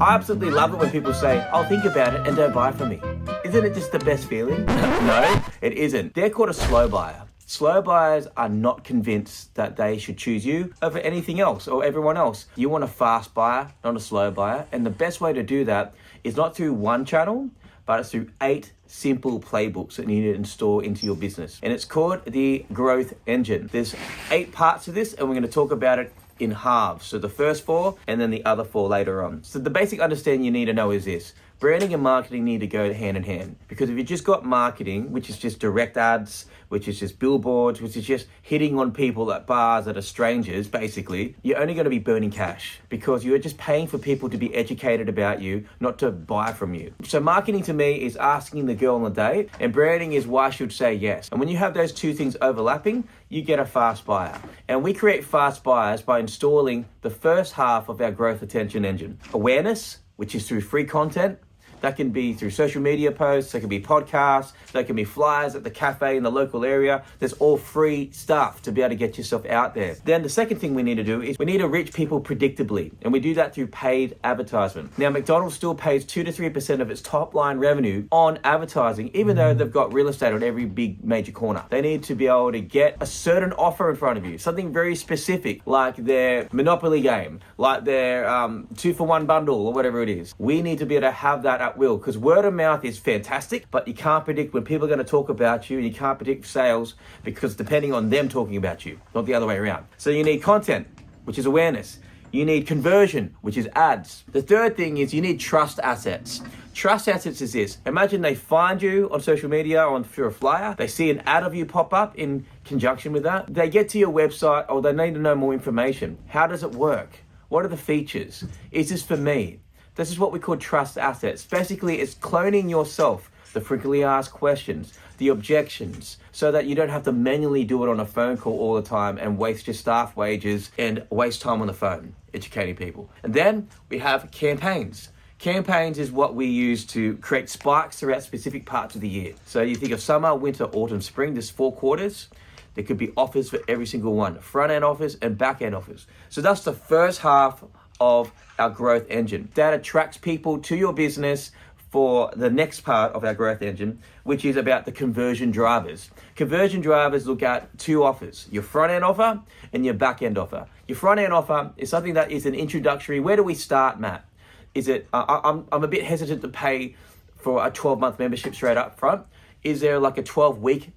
I absolutely love it when people say, I'll think about it and don't buy from me. Isn't it just the best feeling? No, it isn't. They're called a slow buyer. Slow buyers are not convinced that they should choose you over anything else or everyone else. You want a fast buyer, not a slow buyer. And the best way to do that is not through one channel, but it's through 8 simple playbooks that you need to install into your business. And it's called the growth engine. There's 8 parts of this, and we're going to talk about it in halves. So the first 4 and then the other 4 later on. So the basic understanding you need to know is this. Branding and marketing need to go hand in hand, because if you just got marketing, which is just direct ads, which is just billboards, which is just hitting on people at bars that are strangers, basically, you're only going to be burning cash because you're just paying for people to be educated about you, not to buy from you. So marketing to me is asking the girl on a date, and branding is why she would say yes. And when you have those 2 things overlapping, you get a fast buyer. And we create fast buyers by installing the first half of our growth attention engine. Awareness, which is through free content. That can be through social media posts, that can be podcasts, that can be flyers at the cafe in the local area. There's all free stuff to be able to get yourself out there. Then the second thing we need to do is we need to reach people predictably. And we do that through paid advertisement. Now, McDonald's still pays 2 to 3% of its top line revenue on advertising, even though they've got real estate on every big major corner. They need to be able to get a certain offer in front of you, something very specific, like their Monopoly game, like their 2-for-1 bundle or whatever it is. We need to be able to have that at will, because word of mouth is fantastic, but you can't predict when people are going to talk about you, and you can't predict sales because depending on them talking about you, not the other way around. So you need content, which is awareness. You need conversion, which is ads. The third thing is you need trust assets. Trust assets is this. Imagine they find you on social media or through a flyer. They see an ad of you pop up in conjunction with that. They get to your website, or they need to know more information. How does it work? What are the features? Is this for me? This is what we call trust assets. Basically, it's cloning yourself, the frequently asked questions, the objections, so that you don't have to manually do it on a phone call all the time and waste your staff wages and waste time on the phone educating people. And then we have campaigns. Campaigns is what we use to create spikes throughout specific parts of the year. So you think of summer, winter, autumn, spring, there's 4 quarters. There could be offers for every single one, front-end offers and back-end offers. So that's the first half of our growth engine. That attracts people to your business for the next part of our growth engine, which is about the conversion drivers. Conversion drivers look at 2 offers, your front-end offer and your back-end offer. Your front-end offer is something that is an introductory. Where do we start, Matt? Is it, I'm a bit hesitant to pay for a 12-month membership straight up front. Is there like a 12-week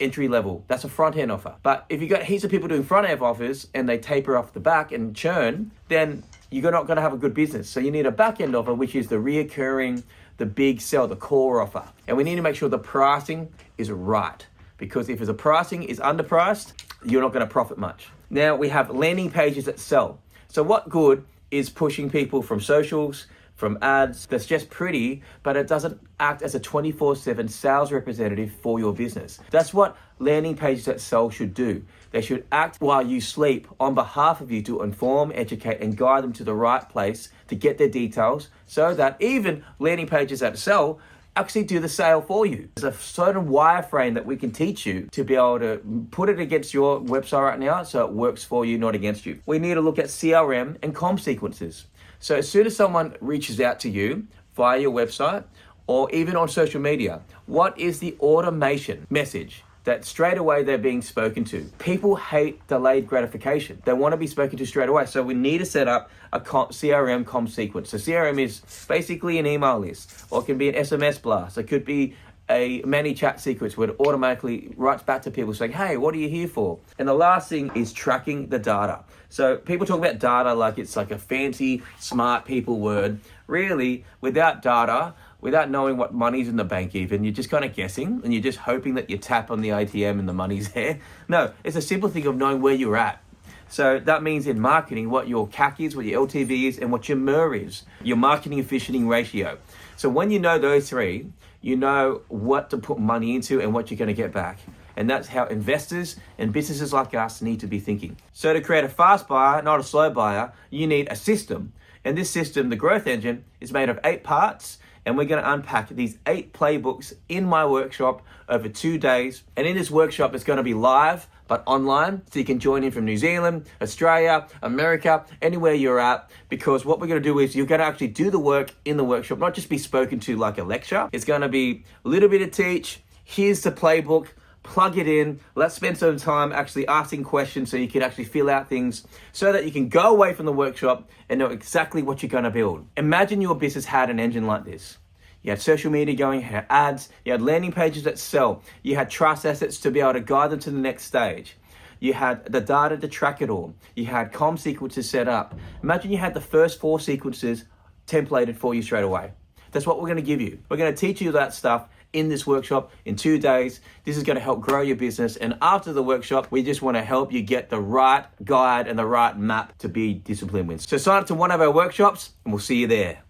entry level? That's a front-end offer. But if you got heaps of people doing front-end offers and they taper off the back and churn, then you're not going to have a good business. So you need a back-end offer, which is the reoccurring, the big sell, the core offer. And we need to make sure the pricing is right, because if the pricing is underpriced, you're not going to profit much. Now we have landing pages that sell. So what good is pushing people from socials, from ads that's just pretty, but it doesn't act as a 24/7 sales representative for your business? That's what landing pages that sell should do. They should act while you sleep on behalf of you to inform, educate, and guide them to the right place to get their details, so that even landing pages that sell actually do the sale for you. There's a certain wireframe that we can teach you to be able to put it against your website right now so it works for you, not against you. We need to look at CRM and comm sequences. So as soon as someone reaches out to you via your website or even on social media, what is the automation message that straight away they're being spoken to? People hate delayed gratification. They want to be spoken to straight away. So we need to set up a CRM comm sequence. So CRM is basically an email list, or it can be an SMS blast. It could be a ManyChat sequence where it automatically writes back to people saying, hey, what are you here for? And the last thing is tracking the data. So people talk about data like it's like a fancy, smart people word. Really, without data, without knowing what money's in the bank even, you're just kind of guessing and you're just hoping that you tap on the ATM and the money's there. No, it's a simple thing of knowing where you're at. So that means in marketing, what your CAC is, what your LTV is, and what your MER is, your marketing efficiency ratio. So when you know those 3, you know what to put money into and what you're going to get back. And that's how investors and businesses like us need to be thinking. So to create a fast buyer, not a slow buyer, you need a system. And this system, the growth engine, is made of 8 parts. and we're going to unpack these 8 playbooks in my workshop over 2 days. And in this workshop, it's going to be live, but online, so you can join in from New Zealand, Australia, America, anywhere you're at, because what we're going to do is you're going to actually do the work in the workshop, not just be spoken to like a lecture. It's going to be a little bit of teach. Here's the playbook. Plug it in. Let's spend some time actually asking questions so you can actually fill out things so that you can go away from the workshop and know exactly what you're going to build. Imagine your business had an engine like this. You had social media going, you had ads, you had landing pages that sell, you had trust assets to be able to guide them to the next stage. You had the data to track it all. You had comm sequences set up. Imagine you had the first 4 sequences templated for you straight away. That's what we're going to give you. We're going to teach you that stuff in this workshop in 2 days. This is going to help grow your business. And after the workshop, we just want to help you get the right guide and the right map to be disciplined with. So sign up to one of our workshops and we'll see you there.